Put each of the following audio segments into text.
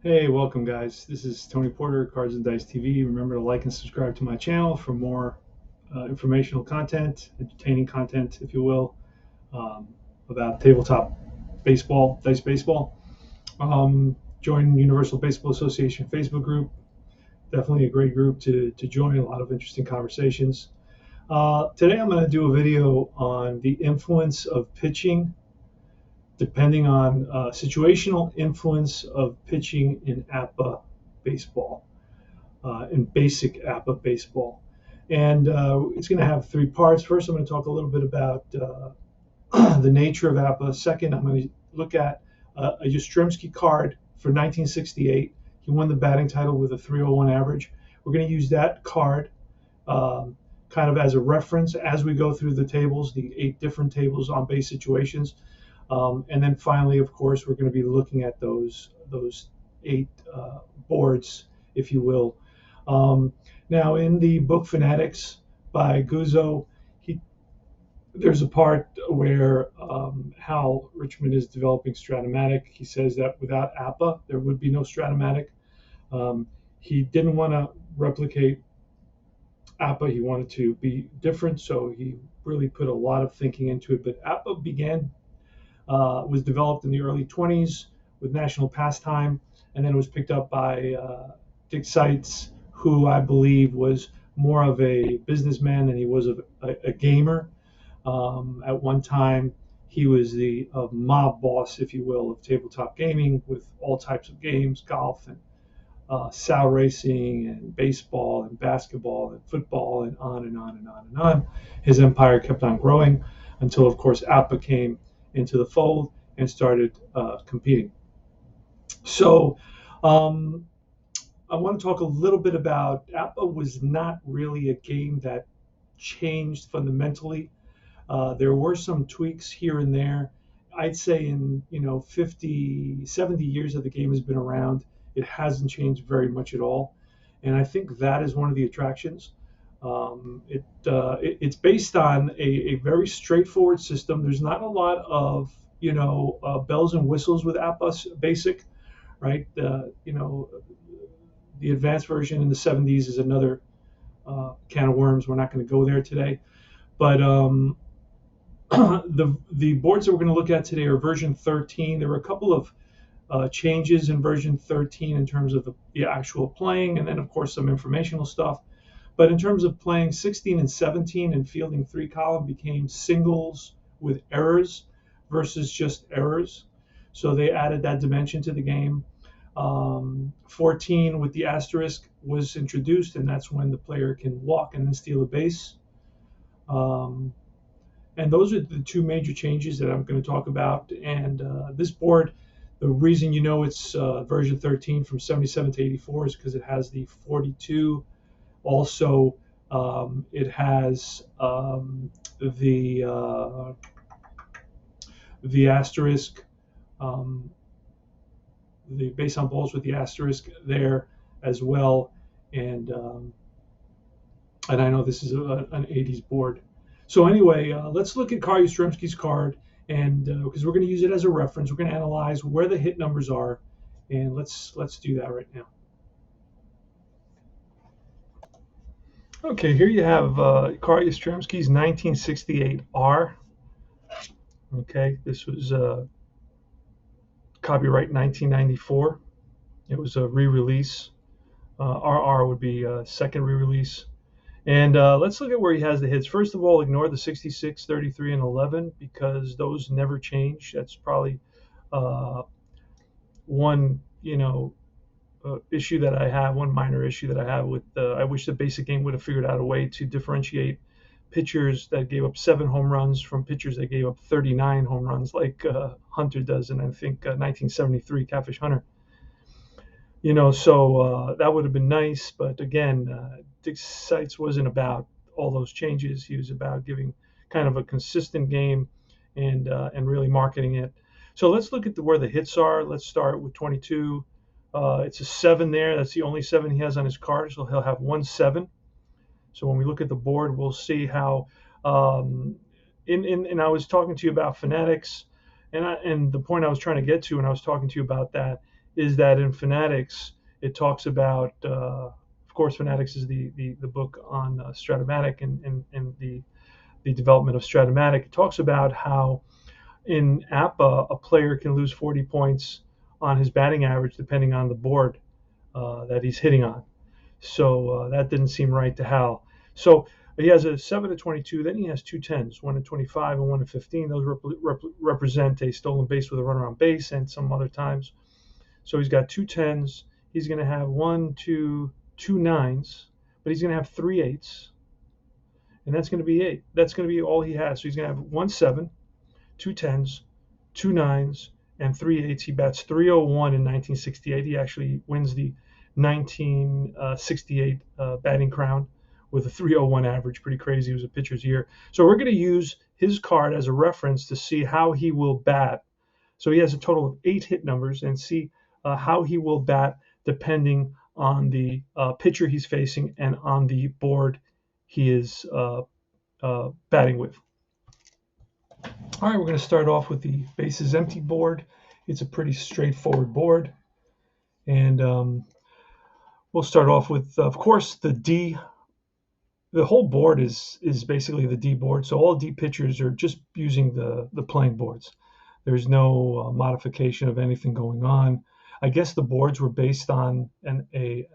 Hey, welcome guys. This is Tony Porter, Cards and Dice TV. Remember to like and subscribe to my channel for more informational content, entertaining content, if you will, um, about tabletop baseball, dice baseball. Join Universal Baseball Association Facebook group. Definitely a great group to join. A lot of interesting conversations. Today I'm going to do a video on the influence of pitching depending on situational influence of pitching in APBA baseball, in basic APBA baseball. And it's going to have three parts. First, I'm going to talk a little bit about the nature of APBA. Second, I'm going to look at a Yastrzemski card for 1968. He won the batting title with a 301 average. We're going to use that card kind of as a reference as we go through the tables, the 8 different tables on base situations. And then finally, of course, we're going to be looking at those 8 boards, if you will. Now, in the book Fanatics by Guzzo, there's a part where Hal Richmond is developing Stratomatic. He says that without Appa, there would be no Stratomatic. He didn't want to replicate Appa. He wanted to be different, so he really put a lot of thinking into it. But Appa was developed in the early 20s with National Pastime, and then it was picked up by Dick Seitz, who I believe was more of a businessman than he was a gamer. At one time, he was the mob boss, if you will, of tabletop gaming with all types of games, golf and sow racing and baseball and basketball and football and on and on and on and on. His empire kept on growing until, of course, Appa came into the fold and started competing. So um, I want to talk a little bit about Appa was not really a game that changed fundamentally. There were some tweaks here and there. I'd say in 50, 70 years that the game has been around, it hasn't changed very much at all. And I think that is one of the attractions. It's based on a very straightforward system. There's not a lot of bells and whistles with Appa Basic, right? The advanced version in the 70s is another can of worms. We're not going to go there today, but the boards that we're going to look at today are version 13. There were a couple of changes in version 13 in terms of the actual playing, and then of course some informational stuff. But in terms of playing, 16 and 17 and fielding 3 column became singles with errors versus just errors. So they added that dimension to the game. 14 with the asterisk was introduced, and that's when the player can walk and then steal a base. Um, and those are the 2 major changes that I'm going to talk about. And this board, the reason it's version 13 from 77 to 84 is because it has the 42. Also, it has the asterisk, um, the base on balls with the asterisk there as well. And I know this is an 80s board. So anyway, let's look at Carl Yastrzemski's card, and because we're going to use it as a reference, we're going to analyze where the hit numbers are, and let's do that right now. Okay, here you have Carl Yastrzemski's 1968 R. Okay, this was copyright 1994. It was a re-release. RR would be a second re-release. And let's look at where he has the hits. First of all, ignore the 66, 33, and 11 because those never change. That's probably one, issue that I have, one minor issue that I have with I wish the basic game would have figured out a way to differentiate pitchers that gave up 7 home runs from pitchers that gave up 39 home runs like Hunter does, and I think 1973 Catfish Hunter. So that would have been nice, but again, Dick Seitz wasn't about all those changes. He was about giving kind of a consistent game and really marketing it. So let's look at where the hits are. Let's start with 22. It's a 7 there. That's the only 7 he has on his card, so he'll have 1 7. So when we look at the board, we'll see how. And I was talking to you about Fanatics, and the point I was trying to get to when I was talking to you about that is that in Fanatics, it talks about, of course, Fanatics is the book on Stratomatic and the development of Stratomatic. It talks about how in Appa, a player can lose 40 points on his batting average depending on the board that he's hitting on. So that didn't seem right to Hal. So he has a 7 to 22. Then he has two 10s, 1 to 25 and 1 to 15. Those represent a stolen base with a runner on base and some other times. So he's got two 10s. He's going to have 1, 2, 2 9s, but he's going to have 3 8s. And that's going to be 8. That's going to be all he has. So he's going to have 1 7, 2 10s, 2 9s, and 3 8s. He bats 301 in 1968. He actually wins the 1968 batting crown with a 301 average. Pretty crazy. It was a pitcher's year. So we're going to use his card as a reference to see how he will bat. So he has a total of 8 hit numbers, and see how he will bat depending on the pitcher he's facing and on the board he is batting with. All right, we're going to start off with the bases empty board. It's a pretty straightforward board. And we'll start off with, of course, the D. The whole board is basically the D board. So all D pitchers are just using the playing boards. There's no modification of anything going on. I guess the boards were based on an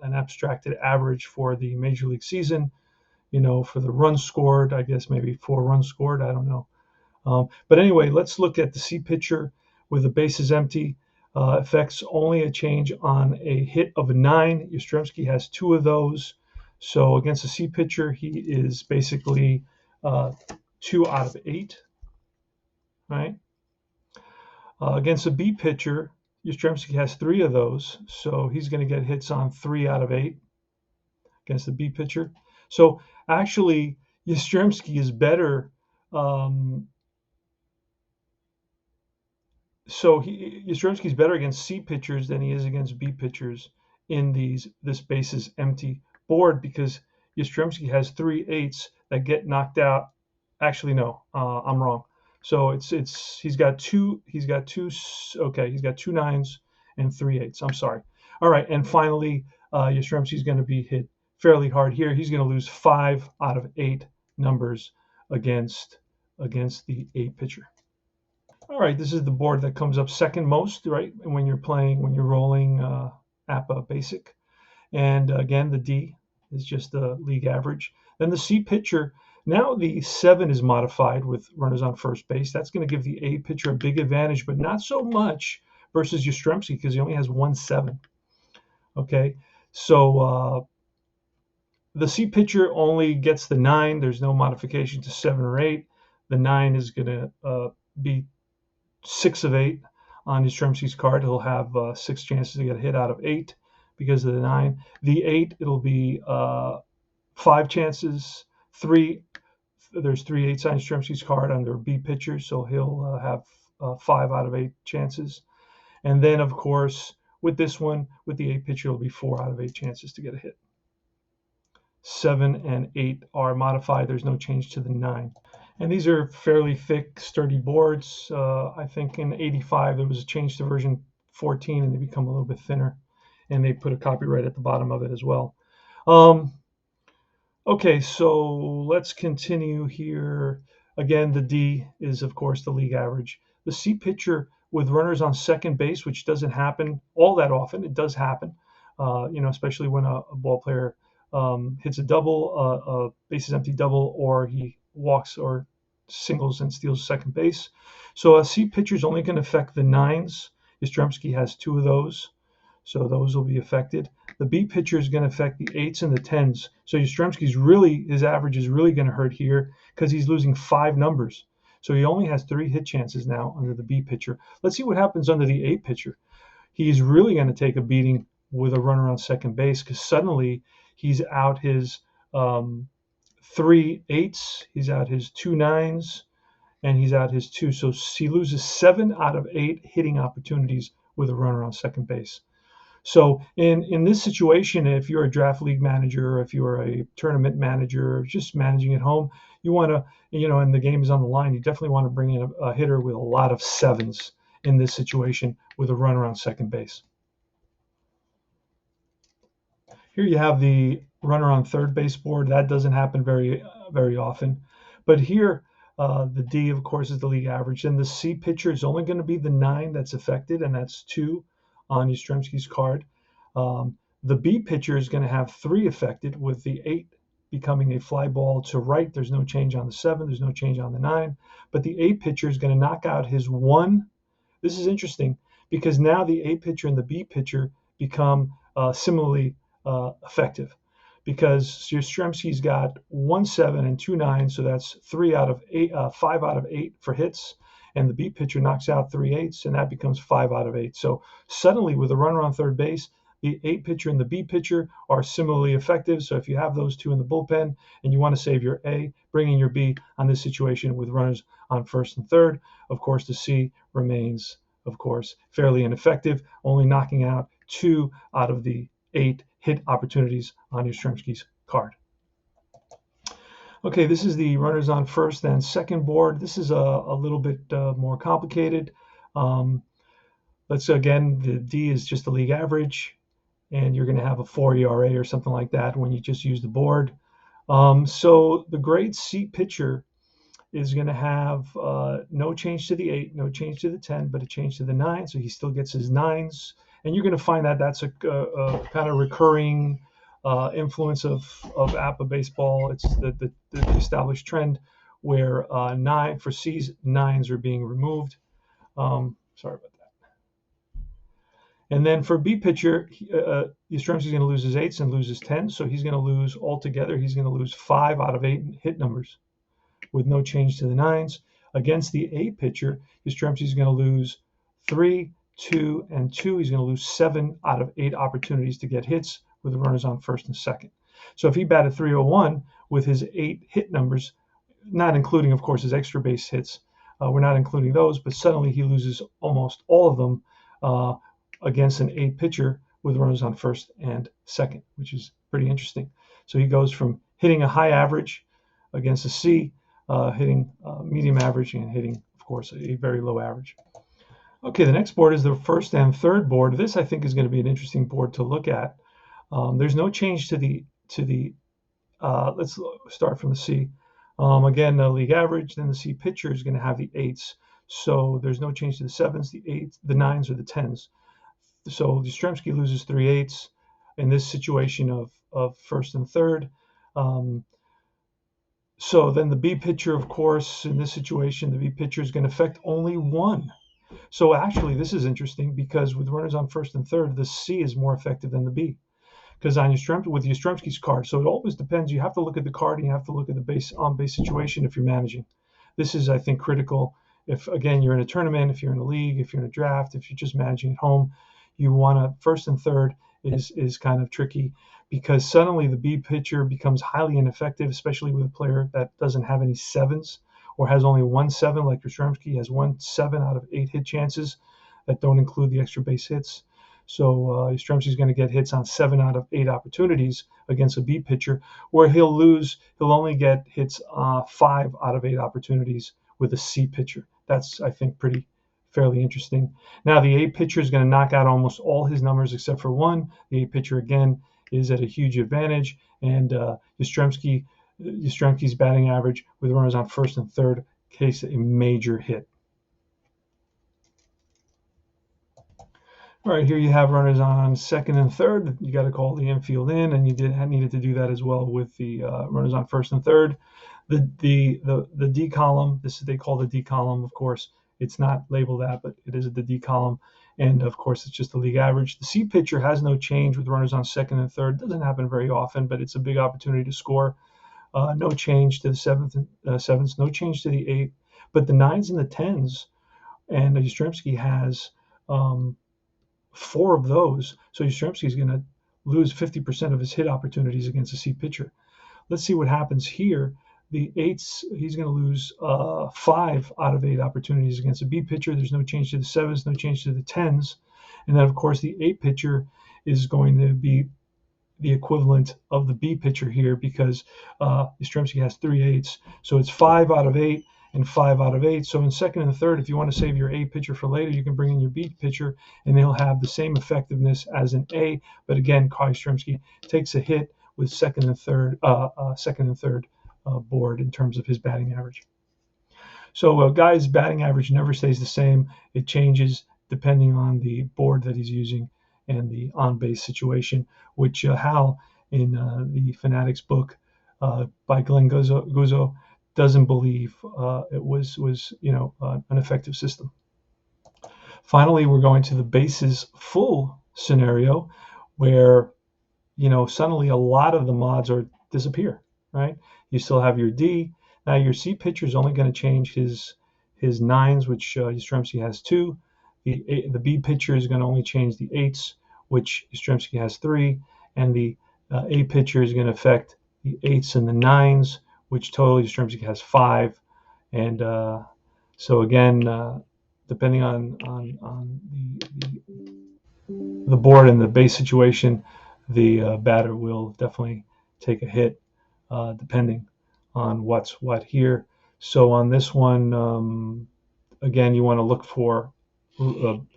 abstracted average for the Major League season. For the runs scored, I guess maybe 4 runs scored. I don't know. But anyway, let's look at the C pitcher with the bases empty. Affects only a change on a hit of a 9. Yastrzemski has 2 of those. So against a C pitcher, he is basically 2 out of 8. Right? Against a B pitcher, Yastrzemski has 3 of those. So he's going to get hits on 3 out of 8 against the B pitcher. So actually, Yastrzemski is better. Yastrzemski is better against C pitchers than he is against B pitchers in this bases empty board, because Yastrzemski has 3 8s that get knocked out. Actually, no, I'm wrong. So he's got two 9s and 3 8s. I'm sorry. All right, and finally, Yastrzemski is going to be hit fairly hard here. He's going to lose 5 out of 8 numbers against the A pitcher. All right, this is the board that comes up second most, right, when you're rolling APBA basic. And again, the D is just the league average. Then the C pitcher, now the 7 is modified with runners on first base. That's going to give the A pitcher a big advantage, but not so much versus Yastrzemski, because he only has 1 7. Okay, so the C pitcher only gets the 9. There's no modification to 7 or 8. The 9 is going to be 6 of 8 on Yastrzemski's card. He'll have 6 chances to get a hit out of 8 because of the 9. The 8, it'll be 5 chances. There's 3 8s on Yastrzemski's card under B pitcher, so he'll have 5 out of 8 chances. And then, of course, with this one, with the 8 pitcher, it'll be 4 out of 8 chances to get a hit. 7 and 8 are modified. There's no change to the 9. And these are fairly thick, sturdy boards. I think in 85 there was a change to version 14, and they become a little bit thinner. And they put a copyright at the bottom of it as well. Okay, so let's continue here. Again, the D is, of course, the league average. The C pitcher with runners on second base, which doesn't happen all that often. It does happen, especially when a ball player hits a double, a bases empty double, or he walks or singles and steals second base. So a C pitcher is only going to affect the 9s. Yastrzemski has 2 of those, so those will be affected. The B pitcher is going to affect the 8s and the 10s. So his average is really going to hurt here because he's losing 5 numbers. So he only has 3 hit chances now under the B pitcher. Let's see what happens under the A pitcher. He's really going to take a beating with a runner on second base, because suddenly he's out his 3 8s, he's out his 2 9s, and he's out his 2. So he loses 7 out of 8 hitting opportunities with a runner on second base. So in this situation, if you're a draft league manager, or if you're a tournament manager, or just managing at home, you want to, and the game is on the line, you definitely want to bring in a hitter with a lot of 7s in this situation with a runner on second base. Here you have the runner on third base board. That doesn't happen very often. But here, the D, of course, is the league average. And the C pitcher is only going to be the 9 that's affected, and that's 2 on Yastrzemski's card. The B pitcher is going to have 3 affected, with the 8 becoming a fly ball to right. There's no change on the 7. There's no change on the 9. But the A pitcher is going to knock out his 1. This is interesting because now the A pitcher and the B pitcher become similarly effective, because Yastrzemski's got 1 7 and 2 9, so that's 5 out of 8 for hits, and the B pitcher knocks out 3 8s, and that becomes 5 out of 8. So suddenly, with a runner on third base, the A pitcher and the B pitcher are similarly effective. So if you have those two in the bullpen and you want to save your A, bring in your B on this situation with runners on first and third. Of course, the C remains, of course, fairly ineffective, only knocking out 2 out of the 8 hit opportunities on Yastrzemski's card. Okay, this is the runners on first and second board. This is a little bit more complicated. Again, the D is just the league average, and you're going to have a 4 ERA or something like that when you just use the board. So the grade C pitcher is going to have no change to the 8, no change to the 10, but a change to the 9. So he still gets his 9s. And you're going to find that that's a kind of recurring influence of Appa baseball. It's the established trend where for C's, 9s are being removed. Sorry about that. And then for B pitcher, Yastrzemski's going to lose his 8s and lose his 10s. So he's going to lose altogether. He's going to lose 5 out of 8 hit numbers with no change to the 9s. Against the A pitcher, Yastrzemski's going to lose 3, 2, and 2. He's going to lose 7 out of 8 opportunities to get hits with the runners on first and second. So if he batted .301 with his 8 hit numbers, not including, of course, his extra base hits, we're not including those, but suddenly he loses almost all of them against an A pitcher with runners on first and second, which is pretty interesting. So he goes from hitting a high average against a C, hitting medium average, and hitting, of course, a very low average. Okay, the next board is the first and third board. This, I think, is going to be an interesting board to look at. There's no change to the let's start from the C. Again, the league average, then the C pitcher is going to have the 8s. So there's no change to the 7s, the 8s, the 9s, or the 10s. So Yastrzemski loses 3 8s in this situation of first and third. So then the B pitcher, of course, in this situation, the B pitcher is going to affect only 1. So actually, this is interesting because with runners on first and third, the C is more effective than the B. Because with Yastrzemski's card, so it always depends. You have to look at the card and you have to look at the on-base situation if you're managing. This is, I think, critical. If, again, you're in a tournament, if you're in a league, if you're in a draft, if you're just managing at home, you want to first and third is kind of tricky because suddenly the B pitcher becomes highly ineffective, especially with a player that doesn't have any 7s or has only 1 7, like Yastrzemski has 1 7 out of 8 hit chances that don't include the extra base hits. So Yastrzemski's going to get hits on 7 out of 8 opportunities against a B pitcher, where he'll only get hits 5 out of 8 opportunities with a C pitcher. That's, I think, fairly interesting. Now the A pitcher is going to knock out almost all his numbers except for 1. The A pitcher, again, is at a huge advantage, and Yastrzemski's batting average with runners on first and third case a major hit. All right, here you have runners on second and third. You got to call the infield in, and you needed to do that as well with the runners on first and third. The D column, they call the D column, of course. It's not labeled that, but it is the D column. And, of course, it's just the league average. The C pitcher has no change with runners on second and third. Doesn't happen very often, but it's a big opportunity to score. No change to the 7s, no change to the 8. But the 9s and the 10s, and Yastrzemski has 4 of those. So Yastrzemski is going to lose 50% of his hit opportunities against a C pitcher. Let's see what happens here. The 8s, he's going to lose 5 out of 8 opportunities against a B pitcher. There's no change to the 7s, no change to the 10s. And then, of course, the 8 pitcher is going to be the equivalent of the B pitcher here because Yastrzemski has 3 8s. So it's 5 out of 8, and 5 out of 8. So in second and third, if you want to save your A pitcher for later, you can bring in your B pitcher, and they'll have the same effectiveness as an A. But again, Yastrzemski takes a hit with second and third board in terms of his batting average. So a guy's batting average never stays the same. It changes depending on the board that he's using and the on-base situation, which Hal in the Fanatics book by Glenn Guzzo doesn't believe it was an effective system. Finally, we're going to the bases full scenario, where suddenly a lot of the mods disappear, right? You still have your D. Now your C pitcher is only going to change his nines, which Yastrzemski has 2. The B pitcher is going to only change the 8s, which Yastrzemski has 3, and the A pitcher is going to affect the 8s and the 9s, which totally Yastrzemski has 5. And so again, depending on the board and the base situation, the batter will definitely take a hit depending on what's what here. So on this one, again, you want to look for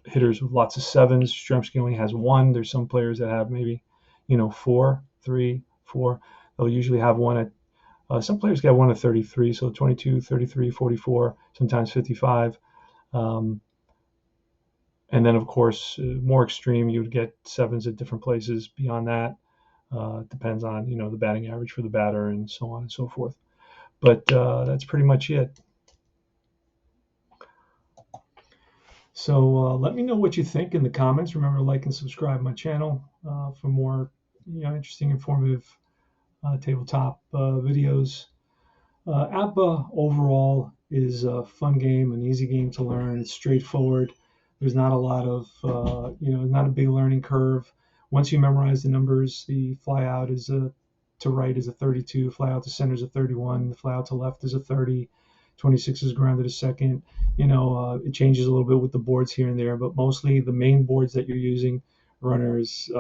hitters with lots of 7s. Yastrzemski only has 1. There's some players that have maybe 4, 3, 4. They'll usually have 1 at some players get 1 at 33, so 22, 33, 44, sometimes 55. And then, of course, more extreme, you would get 7s at different places. Beyond that, depends on the batting average for the batter and so on and so forth. But that's pretty much it. So let me know what you think in the comments. Remember to like and subscribe my channel for more interesting, informative tabletop videos. Appa overall is a fun game, an easy game to learn. It's straightforward. There's not a lot of, not a big learning curve. Once you memorize the numbers, the fly out to right is a 32, fly out to center is a 31, the fly out to left is a 30, 26 is grounded to second. It changes a little bit with the boards here and there, but mostly the main boards that you're using, runners,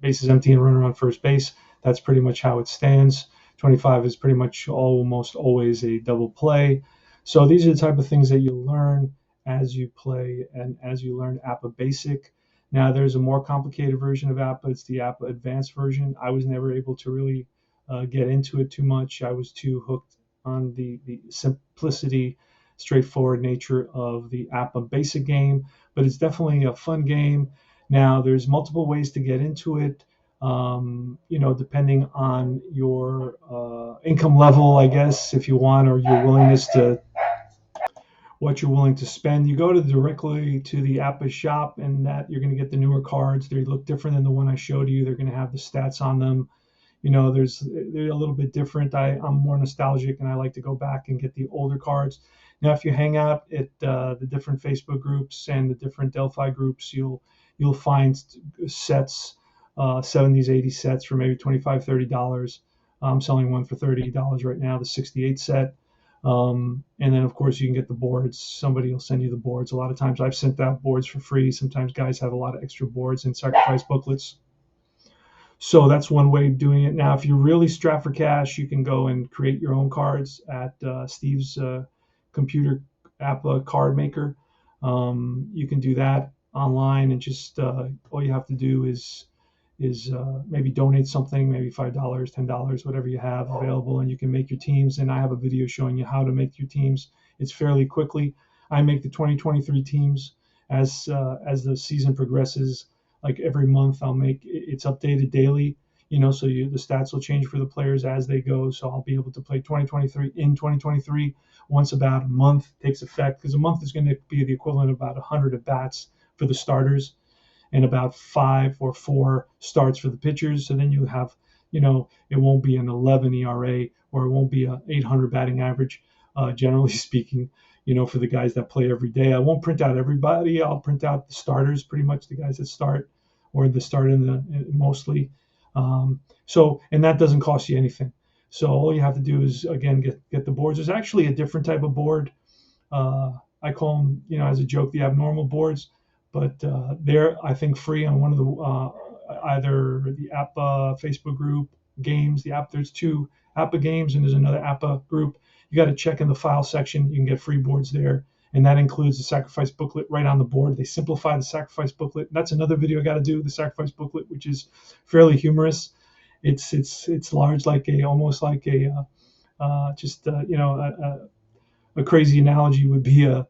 bases empty and runner on first base, that's pretty much how it stands. 25 is pretty much almost always a double play. So these are the type of things that you learn as you play and as you learn Appa Basic. Now there's a more complicated version of Appa. It's the Appa Advanced version. I was never able to really get into it too much. I was too hooked on the simplicity, straightforward nature of the Appa Basic game, but it's definitely a fun game. Now there's multiple ways to get into it. Depending on your income level, I guess, if you want, or your willingness to, what you're willing to spend. You go directly to the Appa shop, and that you're going to get the newer cards. They look different than the one I showed you. They're going to have the stats on them. They're a little bit different. I'm more nostalgic, and I like to go back and get the older cards. Now, if you hang out at the different Facebook groups and the different Delphi groups, you'll find sets. 70s, 80s sets for maybe $25, $30. I'm selling one for $30 right now, the 68 set. And then, of course, you can get the boards. Somebody will send you the boards. A lot of times I've sent out boards for free. Sometimes guys have a lot of extra boards and sacrifice booklets. So that's one way of doing it. Now, if you're really strapped for cash, you can go and create your own cards at Steve's computer Appa card maker. You can do that online, and just all you have to do is maybe donate something, maybe $5, $10, whatever you have available, and you can make your teams. And I have a video showing you how to make your teams. It's fairly quickly. I make the 2023 teams as the season progresses. Like every month, it's updated daily. So the stats will change for the players as they go. So I'll be able to play 2023 once about a month takes effect, because a month is going to be the equivalent of about 100 at bats for the starters, and about 5 or 4 starts for the pitchers. So then you have, it won't be an 11 ERA, or it won't be a 800 batting average, generally speaking, for the guys that play every day. I won't print out everybody. I'll print out the starters, pretty much the guys that start, or the start mostly. And that doesn't cost you anything. So all you have to do is, again, get the boards. There's actually a different type of board. I call them, as a joke, the abnormal boards. But they're, I think, free on one of the either the Appa Facebook group games. There's 2 Appa games, and there's another Appa group. you got to check in the file section. You can get free boards there, and that includes the sacrifice booklet right on the board. They simplify the sacrifice booklet. That's another video I got to do, the sacrifice booklet, which is fairly humorous. It's large, like almost like a a crazy analogy would be the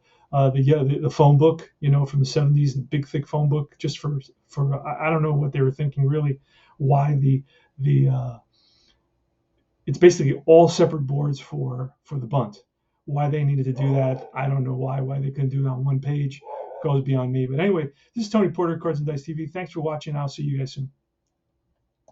phone book, from the 70s, the big thick phone book, just for I don't know what they were thinking really, why the it's basically all separate boards for the bunt. Why they needed to do that, I don't know why they couldn't do it on one page, goes beyond me. But anyway, this is Tony Porter, Cards and Dice TV. Thanks for watching. I'll see you guys soon.